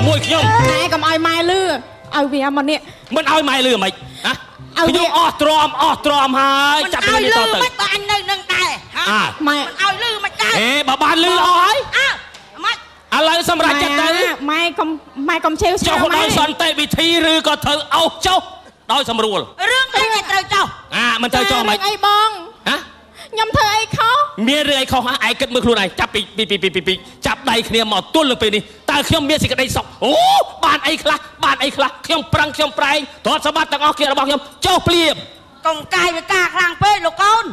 មួយខ្ញុំណែកុំឲ្យម៉ែលឺឲ្យវាមកនេះមិនឲ្យម៉ែលឺមិនណាខ្ញុំអស់ទ្រាំហើយចាប់ពីនេះតទៅមិនបើអញនៅនឹងដែរម៉ែមិនឲ្យលឺមិនដែរបើបានលឺអស់ហើយម៉េចឥឡូវសម្រាប់ចិត្តទៅម៉ែកុំឆេវឆាវចុះដោយសន្តិវិធីឬក៏ត្រូវអោសចុះដោយសម្រួលរឿងអីគេត្រូវចុះមិនត្រូវចុះមិនអីបងខ្ញុំធ្វើអីខុសមានរឿងអីខុសឯងគិតមើលខ្លួនឯងចាប់ពីចាប់ដៃគ្នាមកទល់នឹងពេលនេះតើខ្ញុំមានសេចក្តីសុខអូបានអីខ្លះខ្ញុំប្រឹងខ្ញុំប្រែងទ្រព្យសម្បត្តិទាំងអស់គ្នារបស់ខ្ញុំចុះភ្លាមកុំកាយវាការខ្លាំងពេកលោកកូន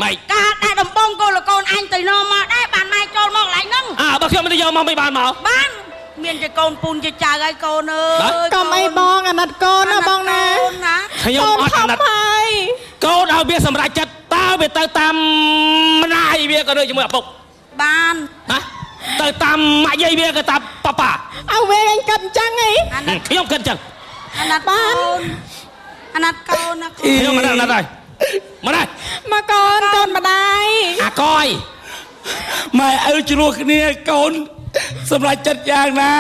ម៉េចការដាក់ដំបងកូនលោកកូនអញទៅនាំមកដែរបានម៉ែចូលមកកន្លែងហ្នឹងបើខ្ញុំមិនយកមកមិនបានមកបានមានជាកូនពូនជាចៅហើយកូនអើយកុំអីបងអាណិតកូនណាបងណាខ្ញុំអត់អាណិតហើយកូនឲ្យវាសម្រេចចិត្តតើវាទៅតាមម្ដាយវាក៏នៅជាមួយឪពុកបានទៅតាមម៉ាក់យាយវាក៏តាមប៉ាឲ្យវាឯងគិតអញ្ចឹងហីខ្ញុំគិតអញ្ចឹងអាណិតបានអាណិតកូនណាខ្ញុំអាណិតហើយមកកូនម្ដាយអាកយម៉ែឪជ្រោះគ្នាកូនសម្រាប់ចិត្តយ៉ាងណា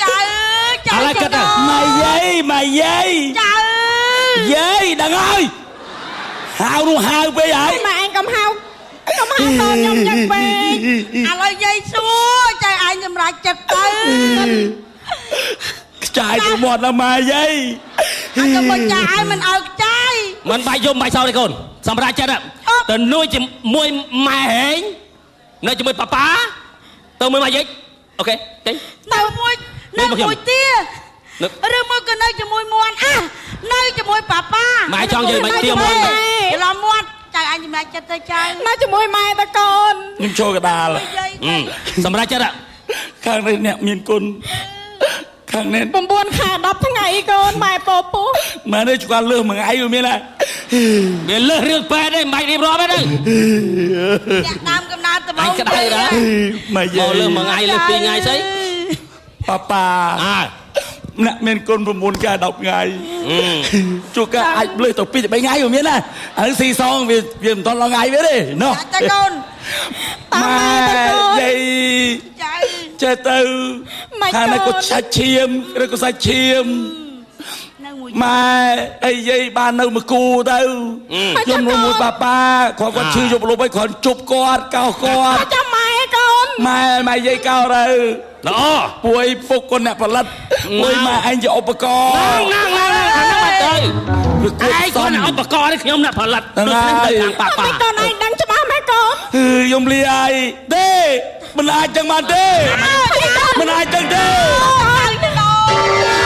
ចៅឥឡូវគិតម៉ែយាយចៅយាយដឹងហើយហៅនោះហៅពេកហើយម៉ែឯងកុំហៅតខ្ញុំយ៉ាងពេកឥឡូវយាយសួរចៅឯងសម្រាប់ចិត្តទៅខ្ចាយទៅមាត់ណាម៉ែយាយអញក៏មិនចាយឲ្យមិនឲ្យខ្ចាយមិនបាច់យំបាច់សោទេកូនសម្រាប់ចិត្តទៅនួយជាមួយម៉ែហេងនៅជាមួយប៉ាប៉ាទៅមួយម៉ែយាយអូខេចេញនៅមួយទៀតឬមួយក៏នៅជាមួយមួននៅជាមួយប៉ាប៉ាម៉ែចង់និយាយមិនទៀមួនច្រឡំមាត់ចៅអញសម្រាប់ចិត្តទៅចៅនៅជាមួយម៉ែតកូនខ្ញុំចូលកដាលសម្រាប់ចិត្តខាងនេះអ្នកមានគុណខាងនេះ9 ខែ 10 ថ្ងៃកូនម៉ែពពោះម៉ែនេះឆ្កល់លើសមួយថ្ងៃវាមានហើយវាលើសរឿងពេទ្យទេមិនបាច់រៀបរាប់ទេអ្នកតាមកំណើតត្បូងក្តៅណាម៉ែយាយលើសមួយថ្ងៃលើស2ថ្ងៃស្អីប៉ាអ្នកមានគុណ9 ខែ 10 ថ្ងៃជួកអាចលើសទៅ2 3ថ្ងៃវាមានណាហើយស៊ីសងវាមិនទាន់ដល់ថ្ងៃវាទេណោះតែកូនម៉ែយាយចេះទៅខាងនេះក៏សាច់ឈាមឬក៏សាច់ឈាមម៉ែអីយាយបាននៅមួយគូទៅខ្ញុំមួយប៉ាគាត់ឈឺយកលុបឲ្យគ្រាន់ជប់គាត់កោសគាត់ចាំម៉ែកូនម៉ែយាយកោទៅល្អពួកឯងពុកគាត់អ្នកផលិតមួយម៉ែឯងជាឧបករណ៍ហ្នឹងទៅវាគួរសមឧបករណ៍នេះខ្ញុំអ្នកផលិតដូចនេះទៅខាងប៉ាកូនឯងដឹងច្បាស់ម៉ែកូនខ្ញុំលីហើយទេមិនអាចចឹងបានទេមិនអាចចឹងទេ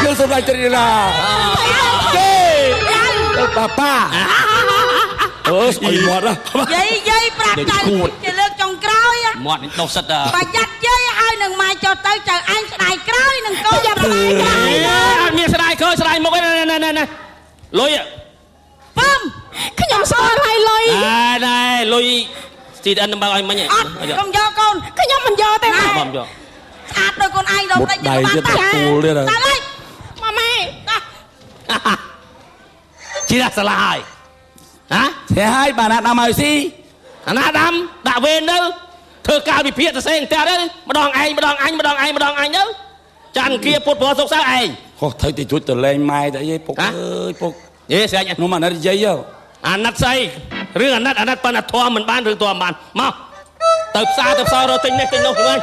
យើងសម្រាប់ចិត្តណាទេប៉ាអូស្អីមាត់យាយប្រាប់ចៅជាលើកចុងក្រោយមាត់នេះដុសសិតប្រយ័ត្នយាយឲ្យនឹងម៉ែចុះទៅចៅអញស្ដាយក្រោយនឹងកូនយ៉ាប់ស្ដាយក្រោយអត់មានស្ដាយក្រោយស្ដាយមុខឯណែលុយពឹមខ្ញុំស្គាល់ហើយលុយណែលុយស៊ីដិនបើឲ្យមិញអត់កុំយកកូនខ្ញុំមិនយកទេម៉ែមិនយកស្អាតដោយកូនឯងដល់តែយកបានតាគូលទៀតតើហើយម៉ែជីដាក់សាឡាហើយទេហើយបានណាដាំឲ្យស៊ីអាណាដាំដាក់វេនទៅធ្វើការវិភាគទៅផ្សេងផ្ទះទៅម្ដងឯងទៅច័ន្ទគៀពុតព្រោះសុកសៅឯងហោះត្រូវតែជួយទៅលេងម៉ែទៅអីពុកអើយពុកយេស្រាច់ខ្ញុំអាណិតយាយអាណិតស្អីរឿងអាណិតប៉ុន្តែធំមិនបានរឿងធំបានមកទៅផ្សារទៅផ្សោររកទិញនេះទិញនោះហ្នឹង